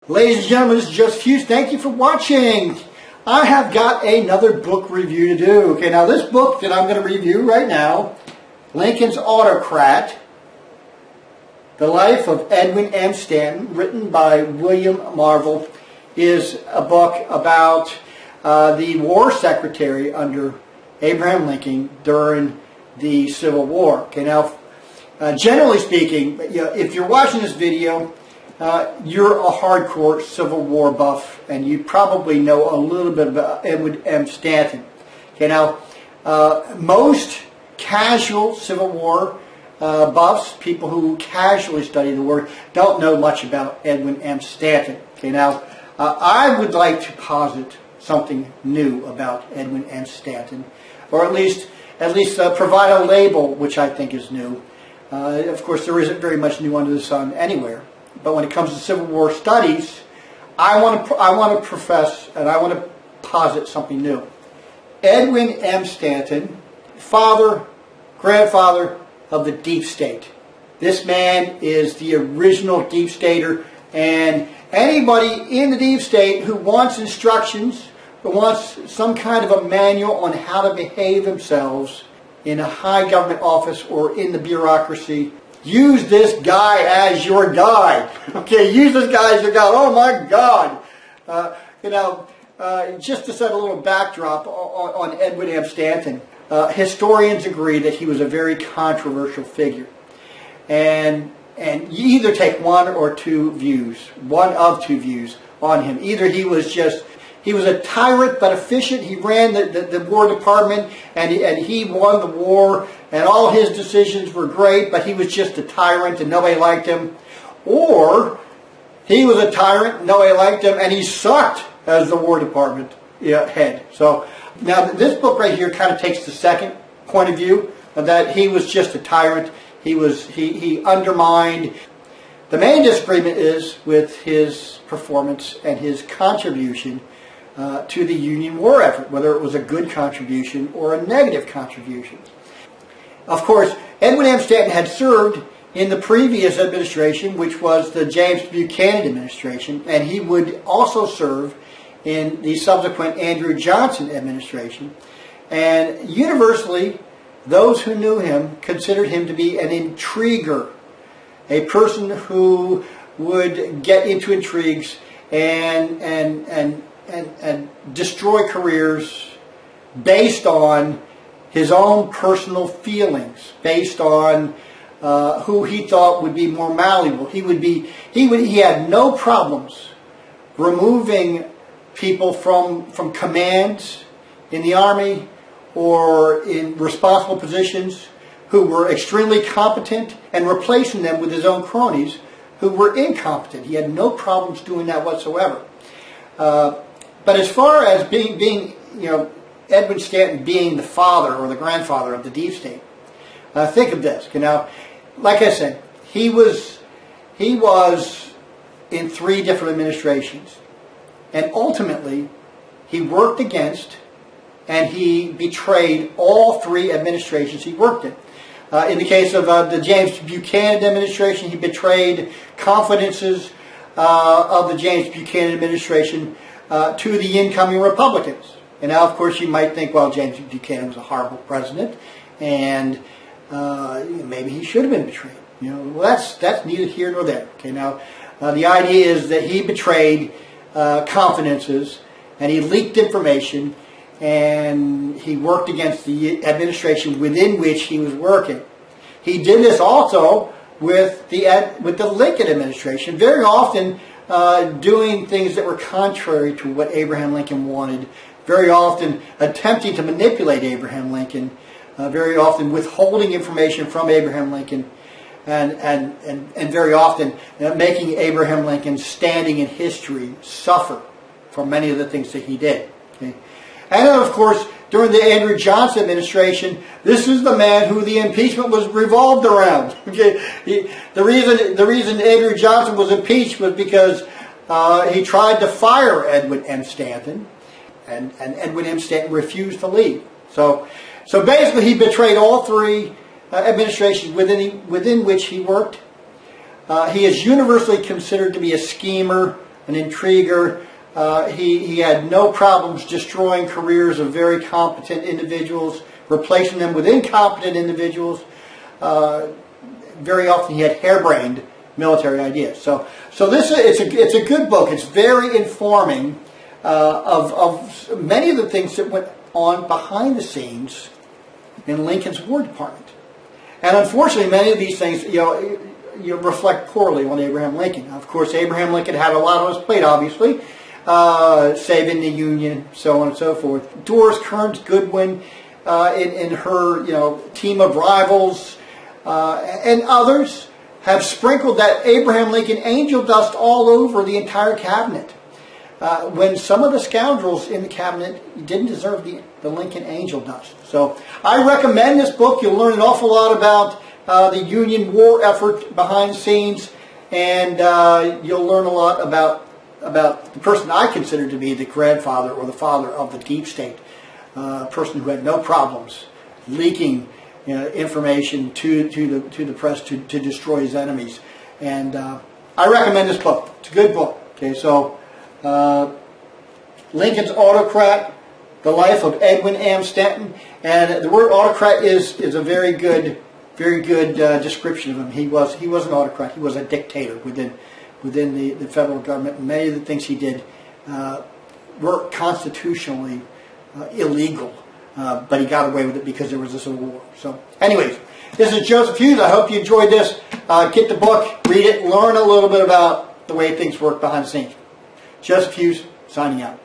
Ladies and gentlemen, this is Joseph Hughes. Thank you for watching. I have got another book review to do. Okay, now this book that I'm going to review right now, Lincoln's Autocrat, The Life of Edwin M. Stanton, written by William Marvel, is a book about the war secretary under Abraham Lincoln during the Civil War. Okay, now, generally speaking, if you're watching this video, you're a hardcore Civil War buff, and you probably know a little bit about Edwin M. Stanton. Okay, now, most casual Civil War buffs, people who casually study the war, don't know much about Edwin M. Stanton. Okay, now, I would like to posit something new about Edwin M. Stanton, or at least provide a label which I think is new. Of course, there isn't very much new under the sun anywhere. But when it comes to Civil War studies, I want to profess and I want to posit something new. Edwin M. Stanton, grandfather of the deep state. This man is the original deep stater, and anybody in the deep state who wants instructions, who wants some kind of a manual on how to behave themselves in a high government office or in the bureaucracy, use this guy as your guide. Okay, use this guy as your guide. Oh my God! Just to set a little backdrop on Edwin M. Stanton, historians agree that he was a very controversial figure, and you either take one of two views on him. Either he was a tyrant but efficient. He ran the War Department and he won the war, and all his decisions were great, but he was just a tyrant and nobody liked him. Or he was a tyrant, nobody liked him, and he sucked as the War Department head. So now this book right here kind of takes the second point of view, that he was just a tyrant. He undermined. The main disagreement is with his performance and his contribution to the Union war effort, whether it was a good contribution or a negative contribution. Of course, Edwin M. Stanton had served in the previous administration, which was the James Buchanan administration, and he would also serve in the subsequent Andrew Johnson administration. And universally, those who knew him considered him to be an intriguer, a person who would get into intrigues and destroy careers based on his own personal feelings, based on who he thought would be more malleable. He had no problems removing people from commands in the Army or in responsible positions who were extremely competent and replacing them with his own cronies who were incompetent. He had no problems doing that whatsoever. But as far as being Edwin Stanton being the father or the grandfather of the deep state, think of this. Now, like I said, he was in 3 different administrations, and ultimately he worked against and he betrayed all 3 administrations he worked in. In the case of the James Buchanan administration, he betrayed confidences of the James Buchanan administration to the incoming Republicans. And now, of course, you might think, well, James Buchanan was a horrible president, and maybe he should have been betrayed. Well, that's neither here nor there. Okay, now the idea is that he betrayed confidences, and he leaked information, and he worked against the administration within which he was working. He did this also with the Lincoln administration, very often doing things that were contrary to what Abraham Lincoln wanted, very often attempting to manipulate Abraham Lincoln, very often withholding information from Abraham Lincoln, and very often making Abraham Lincoln standing in history suffer for many of the things that he did. Okay? And then, of course, during the Andrew Johnson administration, this is the man who the impeachment was revolved around. Okay? The reason Andrew Johnson was impeached was because he tried to fire Edwin M. Stanton, and Edwin M. Stanton refused to leave. So basically, he betrayed all 3 administrations within which he worked. He is universally considered to be a schemer, an intriguer. He had no problems destroying careers of very competent individuals, replacing them with incompetent individuals. Very often he had harebrained military ideas. So it's a good book. It's very informing of many of the things that went on behind the scenes in Lincoln's War Department. And unfortunately, many of these things, you reflect poorly on Abraham Lincoln. Of course, Abraham Lincoln had a lot on his plate, obviously, saving the Union, so on and so forth. Doris Kearns Goodwin, in her team of rivals, and others have sprinkled that Abraham Lincoln angel dust all over the entire cabinet. When some of the scoundrels in the cabinet didn't deserve the Lincoln angel dust. So I recommend this book. You'll learn an awful lot about the Union war effort behind the scenes, and you'll learn a lot about the person I consider to be the grandfather or the father of the deep state, a person who had no problems leaking information to the press to destroy his enemies. And I recommend this book. It's a good book. Okay, so Lincoln's Autocrat, The Life of Edwin Stanton, and the word autocrat is a very good description of him. He was an autocrat. He was a dictator within the federal government. And many of the things he did were constitutionally illegal, but he got away with it because there was this war. So, anyways, this is Joseph Hughes. I hope you enjoyed this. Get the book, read it, learn a little bit about the way things work behind the scenes. Joseph Hughes, signing out.